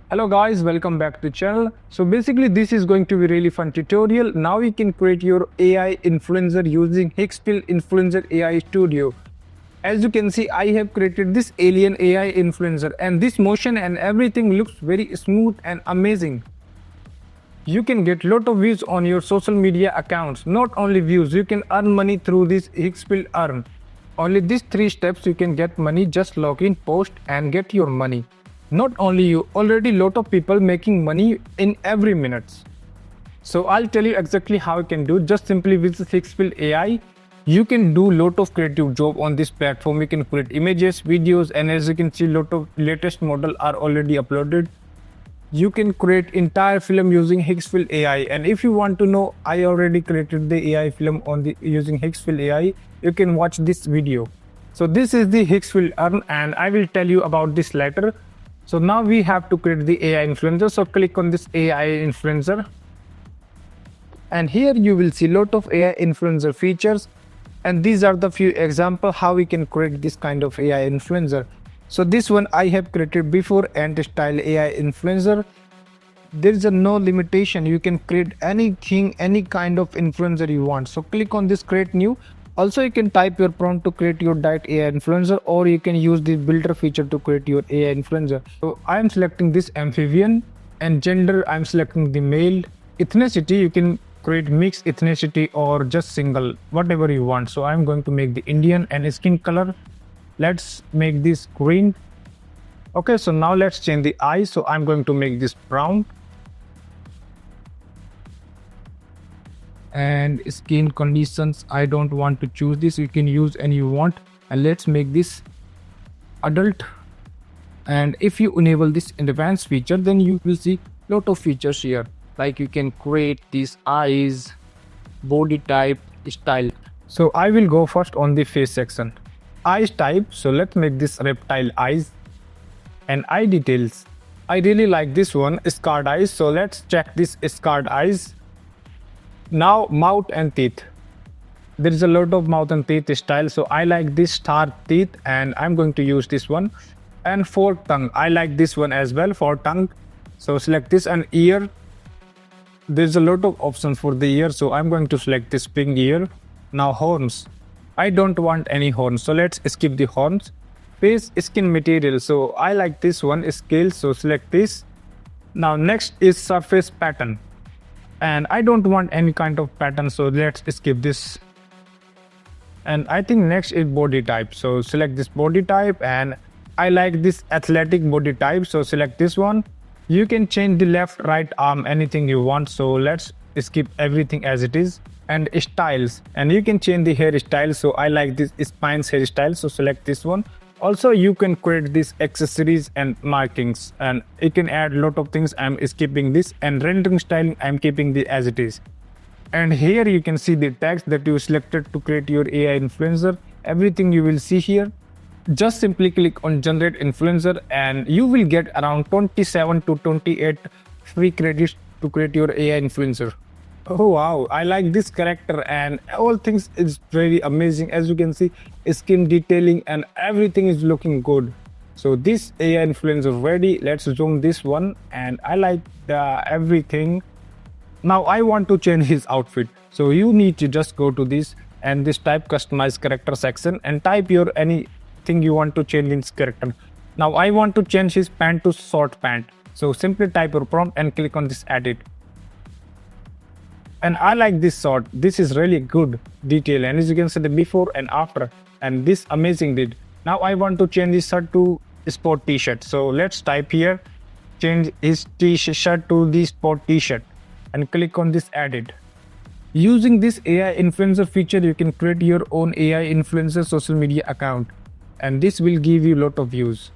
Hello guys, welcome back to the channel. So basically this is going to be really fun tutorial. Now you can create your AI influencer using Higgsfield Influencer AI Studio. As you can see, I have created this alien AI influencer and this motion and everything looks very smooth and amazing. You can get lot of views on your social media accounts. Not only views, you can earn money through this Higgsfield Earn. Only these 3 steps you can get money. Just log in, post and get your money. Not only you, already lot of people making money in every minute. So I'll tell you exactly how you can do. Just simply visit Higgsfield AI. You can do lot of creative job on this platform. You can create images, videos, and as you can see, lot of latest model are already uploaded. You can create entire film using Higgsfield AI, and if you want to know, I already created the AI film using Higgsfield AI. You can watch this video. So this is the Higgsfield Earn, and I will tell you about this later. So now we have to create the AI influencer. So click on this AI influencer, and here you will see lot of AI influencer features, and these are the few example how we can create this kind of AI influencer. So this one I have created before, and style AI influencer. There is no limitation. You can create anything, any kind of influencer you want. So click on this create new. Also you can type your prompt to create your direct AI influencer, or you can use the builder feature to create your AI influencer. So I am selecting this amphibian, and gender I am selecting the male. Ethnicity you can create mixed ethnicity or just single, whatever you want. So I'm going to make the Indian, and skin color, let's make this green. Okay, so now let's change the eyes. So I'm going to make this brown, and skin conditions I don't want to choose this. You can use any you want, and let's make this adult. And if you enable this advanced feature, then you will see lot of features here, like you can create these eyes, body type, style. So I will go first on the face section. Eyes type, so let's make this reptile eyes. And eye details, I really like this one, scarred eyes. So let's check this scarred eyes. Now mouth and teeth, there is a lot of mouth and teeth style, so I like this star teeth, and I'm going to use this one. And fork tongue, I like this one as well, for tongue. So select this. And ear, there's a lot of options for the ear, so I'm going to select this pink ear. Now horns, I don't want any horns, so let's skip the horns. Face skin material, so I like this one, scale, so select this. Now next is surface pattern, and I don't want any kind of pattern, so let's skip this. And I think next is body type, so select this body type, and I like this athletic body type, so select this one. You can change the left right arm, anything you want, so let's skip everything as it is. And styles, and you can change the hairstyle, so I like this spines hairstyle, so select this one. Also you can create these accessories and markings, and you can add a lot of things. I'm skipping this. And rendering style, I'm keeping the as it is. And here you can see the text that you selected to create your AI influencer. Everything you will see here. Just simply click on generate influencer, and you will get around 27 to 28 free credits to create your AI influencer. Oh wow, I like this character, and all things is very amazing. As you can see, skin detailing and everything is looking good. So this AI influencer ready. Let's zoom this one, and I like the everything. Now I want to change his outfit, so you need to just go to this and this type customize character section, and type your anything you want to change in his character. Now I want to change his pant to short pant, so simply type your prompt and click on this edit. And I like this short, this is really good detail, and as you can see the before and after, and this amazing did. Now I want to change this shirt to sport t-shirt, so let's type here change his t-shirt to the sport t-shirt, and click on this edit. Using this AI influencer feature, you can create your own AI influencer social media account, and this will give you lot of views.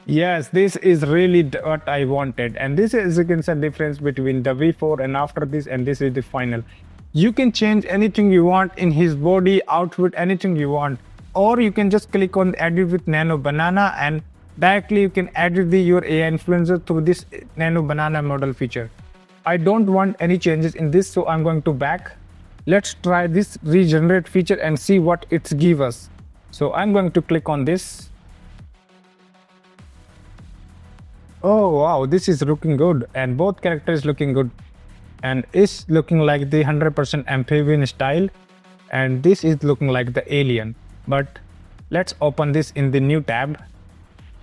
Yes, this is really what I wanted, and this is, you can see, difference between the before and after this, and this is the final. You can change anything you want in his body, outfit, anything you want, or you can just click on edit with nano banana, and directly you can edit your AI influencer through this nano banana model feature. I don't want any changes in this, so I'm going to back. Let's try this regenerate feature and see what it gives us. So I'm going to click on this. Oh wow, this is looking good, and both characters looking good, and is looking like the 100% amphibian style, and this is looking like the alien. But let's open this in the new tab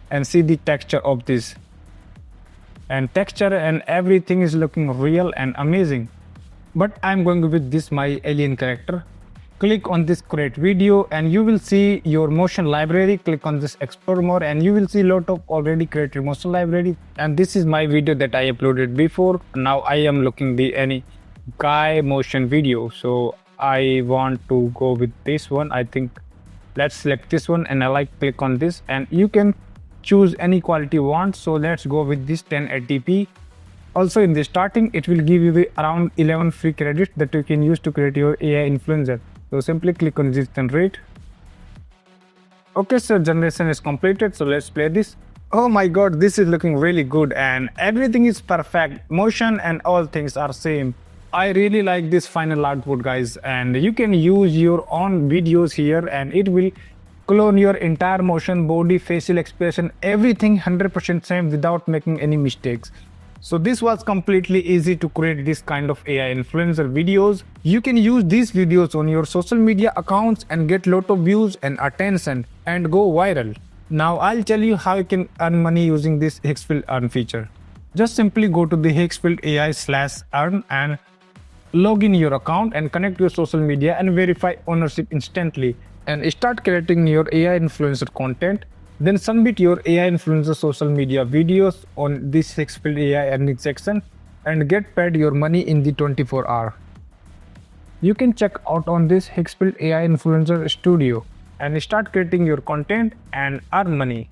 and see the texture of this, and texture and everything is looking real and amazing. But I'm going with this my alien character. Click on this create video and you will see your motion library. Click on this explore more and you will see a lot of already created motion library, and this is my video that I uploaded before. Now I am looking the any guy motion video, so I want to go with this one. I think let's select this one and I like click on this, and you can choose any quality you want. So let's go with this 1080p. Also in the starting it will give you the around 11 free credits that you can use to create your AI influencer. So simply click on this generate. Okay, so generation is completed, so let's play this. Oh my god, this is looking really good and everything is perfect. Motion and all things are same. I really like this final output, guys, and you can use your own videos here and it will clone your entire motion, body, facial expression, everything 100% same without making any mistakes. So this was completely easy to create this kind of AI influencer videos. You can use these videos on your social media accounts and get lot of views and attention and go viral. Now I'll tell you how you can earn money using this Higgsfield Earn feature. Just simply go to the Higgsfield AI/Earn and log in your account and connect your social media and verify ownership instantly and start creating your AI influencer content. Then submit your AI influencer social media videos on this Higgsfield AI earning section and get paid your money in the 24 hours. You can check out on this Higgsfield AI Influencer Studio and start creating your content and earn money.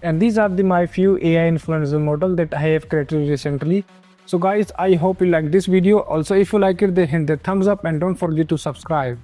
And these are my few AI influencer model that I have created recently. So guys, I hope you like this video. Also, if you like it, then hit the thumbs up and don't forget to subscribe.